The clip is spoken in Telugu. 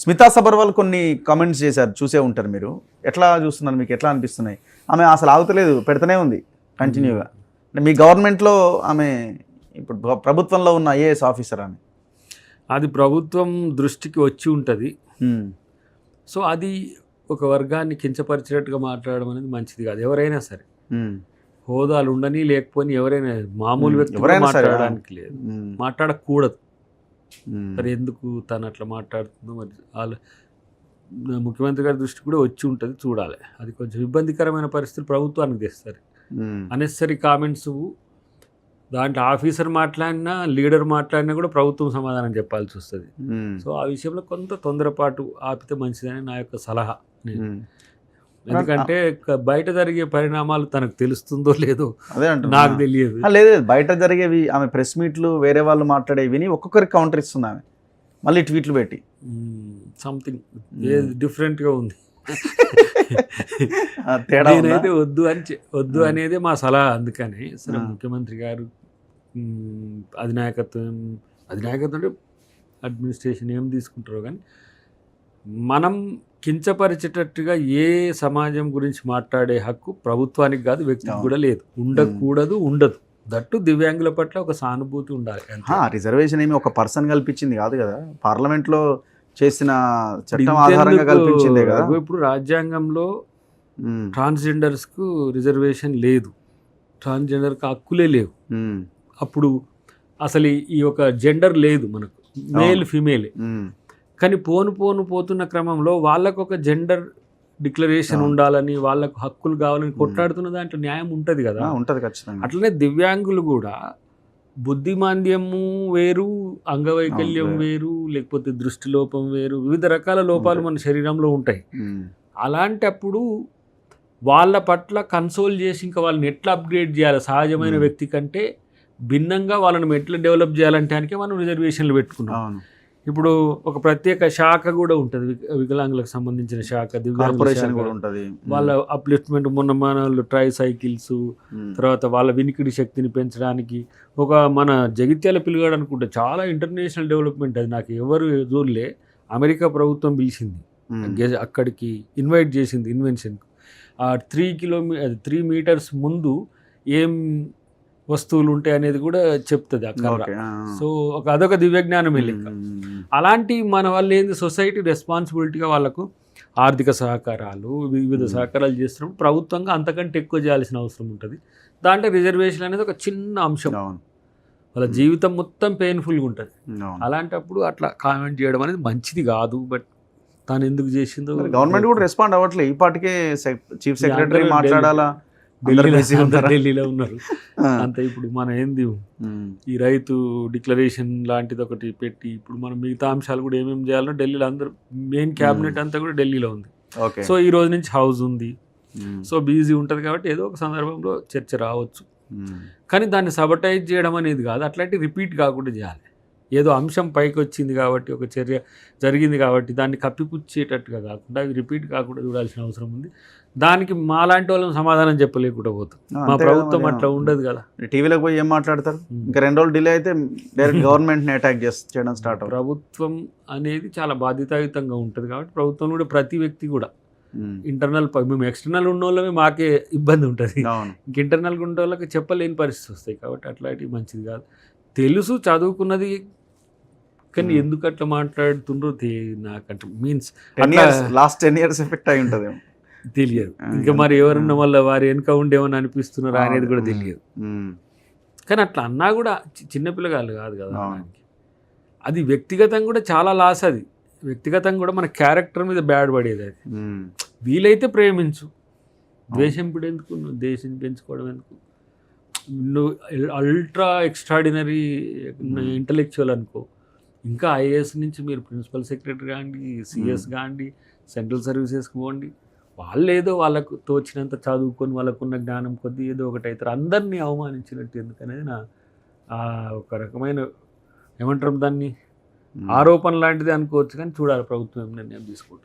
స్మితా సబర్వాల్ కొన్ని కామెంట్స్ చేశారు, చూసే ఉంటారు మీరు. ఎట్లా చూస్తున్నారు, మీకు ఎట్లా అనిపిస్తున్నాయి? ఆమె అసలు ఆగుతలేదు, పెడుతూనే ఉంది కంటిన్యూగా. అంటే మీ గవర్నమెంట్లో ఆమె ఇప్పుడు ప్రభుత్వంలో ఉన్న ఐఏఎస్ ఆఫీసర్ ఆమె. అది ప్రభుత్వం దృష్టికి వచ్చి ఉంటుంది. సో అది ఒక వర్గాన్ని కించపరిచేటట్టుగా మాట్లాడడం అనేది మంచిది కాదు. ఎవరైనా సరే హోదాలు ఉండని లేకపోని ఎవరైనా మామూలు వ్యక్తి మాట్లాడడానికి లేదు, మాట్లాడకూడదు. మరి ఎందుకు తను అట్లా మాట్లాడుతుందో మరి వాళ్ళ ముఖ్యమంత్రి గారి దృష్టి కూడా వచ్చి ఉంటుంది, చూడాలి. అది కొంచెం ఇబ్బందికరమైన పరిస్థితులు ప్రభుత్వానికి తెస్తారు. అనెసరీ కామెంట్స్ దాంట్లో ఆఫీసర్ మాట్లాడినా లీడర్ మాట్లాడినా కూడా ప్రభుత్వం సమాధానం చెప్పాల్సి వస్తుంది. సో ఆ విషయంలో కొంత తొందరపాటు ఆపితే మంచిదని నా యొక్క సలహా. ఎందుకంటే బయట జరిగే పరిణామాలు తనకు తెలుస్తుందో లేదో నాకు తెలియదు. లేదు, బయట జరిగేవి ఆమె ప్రెస్ మీట్లు వేరే వాళ్ళు మాట్లాడేవి విని ఒక్కొక్కరికి కౌంటర్ ఇస్తుంది ఆమె, మళ్ళీ ట్వీట్లు పెట్టి సంథింగ్ డిఫరెంట్గా ఉంది. నేనైతే వద్దు అనేదే మా సలహా. అందుకని సరే ముఖ్యమంత్రి గారు అధినాయకత్వం అంటే అడ్మినిస్ట్రేషన్ ఏం తీసుకుంటారో కానీ మనం కించపరిచేటట్టుగా ఏ సమాజం గురించి మాట్లాడే హక్కు ప్రభుత్వానికి కాదు, వ్యక్తికి కూడా లేదు, ఉండకూడదు, ఉండదు. దట్టు దివ్యాంగుల పట్ల ఒక సానుభూతి ఉండాలి. రిజర్వేషన్ ఏమి ఒక పర్సన్ కల్పించింది కాదు కదా, పార్లమెంట్లో చేసిన చట్టం ఆధారంగా కల్పించిందే కదా. ఇప్పుడు రాజ్యాంగంలో ట్రాన్స్జెండర్స్కు రిజర్వేషన్ లేదు, ట్రాన్స్జెండర్కి హక్కులే లేవు. అప్పుడు అసలు ఈ యొక్క జెండర్ లేదు మనకు, మేల్ ఫీమేలే. కానీ పోతున్న క్రమంలో వాళ్ళకు ఒక జెండర్ డిక్లరేషన్ ఉండాలని, వాళ్ళకు హక్కులు కావాలని కొట్లాడుతున్న దాంట్లో న్యాయం ఉంటుంది కదా. ఉంటుంది ఖచ్చితంగా. అట్లనే దివ్యాంగులు కూడా బుద్ధిమాంద్యము వేరు, అంగవైకల్యం వేరు, లేకపోతే దృష్టి లోపం వేరు, వివిధ రకాల లోపాలు మన శరీరంలో ఉంటాయి. అలాంటప్పుడు వాళ్ళ పట్ల కన్సోల్ చేసి ఇంకా వాళ్ళని ఎట్లా అప్గ్రేడ్ చేయాలి, సహజమైన వ్యక్తి కంటే భిన్నంగా వాళ్ళని ఎట్లా డెవలప్ చేయాలంటే మనం రిజర్వేషన్లు పెట్టుకున్నాం. ఇప్పుడు ఒక ప్రత్యేక శాఖ కూడా ఉంటుంది, వికలాంగులకు సంబంధించిన శాఖ, దివ్యాంగుల కూడా ఉంటుంది. వాళ్ళ అప్లిఫ్ట్మెంట్, మన ట్రై సైకిల్స్, తర్వాత వాళ్ళ వినికిడి శక్తిని పెంచడానికి ఒక మన జగిత్యాల పిల్లగాడు అనుకుంటే చాలా ఇంటర్నేషనల్ డెవలప్మెంట్. అది నాకు ఎవరు చూడలే, అమెరికా ప్రభుత్వం పిలిచింది, అక్కడికి ఇన్వైట్ చేసింది ఇన్వెన్షన్కు. ఆ 3 మీటర్స్ ముందు ఏం వస్తువులు ఉంటాయి అనేది కూడా చెప్తుంది అక్కడ. సో అదొక దివ్యజ్ఞానం లెక్క. అలాంటి మన వాళ్ళు ఏంది, సొసైటీ రెస్పాన్సిబిలిటీగా వాళ్ళకు ఆర్థిక సహకారాలు, వివిధ సహకారాలు చేస్తున్నప్పుడు ప్రభుత్వంగా అంతకంటే ఎక్కువ చేయాల్సిన అవసరం ఉంటుంది. దాంట్లో రిజర్వేషన్ అనేది ఒక చిన్న అంశం, వాళ్ళ జీవితం మొత్తం పెయిన్ఫుల్గా ఉంటుంది. అలాంటప్పుడు అట్లా కామెంట్ చేయడం అనేది మంచిది కాదు. బట్ తాను ఎందుకు చేసిందో గవర్నమెంట్ కూడా రెస్పాండ్ అవ్వట్లేదు. ఈ పాటికే చీఫ్ సెక్రటరీ మాట్లాడాలా, ఢిల్లీలో ఉన్నారు అంతే. ఇప్పుడు మన ఏంది ఈ రైతు డిక్లరేషన్ లాంటిది ఒకటి పెట్టి ఇప్పుడు మనం మిగతా అంశాలు కూడా ఏమేమి చేయాలో ఢిల్లీలో అందరూ మెయిన్ క్యాబినెట్ అంతా కూడా ఢిల్లీలో ఉంది. సో ఈ రోజు నుంచి హౌస్ ఉంది, సో బిజీ ఉంటుంది కాబట్టి ఏదో ఒక సందర్భంలో చర్చ రావచ్చు. కానీ దాన్ని సబటైజ్ చేయడం అనేది కాదు, అట్లాంటి రిపీట్ కాకుండా చేయాలి. ఏదో అంశం పైకి వచ్చింది కాబట్టి, ఒక చర్య జరిగింది కాబట్టి దాన్ని కప్పిపుచ్చేటట్టుగా కాకుండా అవి రిపీట్ కాకుండా చూడాల్సిన అవసరం ఉంది. దానికి మాలాంటి వాళ్ళని సమాధానం చెప్పలేకుండా పోతాం. మా ప్రభుత్వం అట్లా ఉండదు కదా. టీవీలోకి పోయి ఏం మాట్లాడతారు, ఇంకా 2 రోజులు డిలే అయితే డైరెక్ట్ గవర్నమెంట్ని అటాక్ చేయడం స్టార్ట్. ప్రభుత్వం అనేది చాలా బాధ్యతాయుతంగా ఉంటుంది కాబట్టి ప్రభుత్వం కూడా ప్రతి వ్యక్తి కూడా ఇంటర్నల్, మేము ఎక్స్టర్నల్ ఉన్న వాళ్ళమే మాకే ఇబ్బంది ఉంటుంది, ఇంక ఇంటర్నల్గా ఉండే వాళ్ళకి చెప్పలేని పరిస్థితి వస్తాయి. కాబట్టి అట్లాంటివి మంచిది కాదు. తెలుసు చదువుకున్నది, కానీ ఎందుకు అట్లా మాట్లాడుతుండ్రో నాకంటే మీన్స్ లాస్ట్ 10 years ఎఫెక్ట్ అయి ఉంటుంది తెలియదు. ఇంకా మరి ఎవరన్నా వల్ల వారి వెనుక ఉండేమని అనిపిస్తున్నారు అనేది కూడా తెలియదు. కానీ అట్లా అన్నా కూడా చిన్నపిల్లగాళ్ళు కాదు కదా, అది వ్యక్తిగతంగా కూడా చాలా లాస్. అది వ్యక్తిగతంగా కూడా మన క్యారెక్టర్ మీద బ్యాడ్ పడేది. అది వీలైతే ప్రేమించు, ద్వేషం ఎందుకు, నువ్వు దేశం పెంచుకోవడం ఎందుకు, నువ్వు అల్ట్రా ఎక్స్ట్రాడినరీ ఇంటలెక్చువల్ అనుకో. ఇంకా ఐఏఎస్ నుంచి మీరు ప్రిన్సిపల్ సెక్రటరీ కాండి, సిఎస్ కాండి, సెంట్రల్ సర్వీసెస్కి పోండి, వాళ్ళు ఏదో వాళ్ళకు తోచినంత చదువుకొని వాళ్ళకున్న జ్ఞానం కొద్దీ ఏదో ఒకటి అవుతారు. అందరినీ అవమానించినట్టు ఎందుకనేది నా ఒక రకమైన ఏమంటారు దాన్ని, ఆరోపణ లాంటిది అనుకోవచ్చు. కానీ చూడాలి ప్రభుత్వం ఏం నిర్ణయం తీసుకుంటుంది.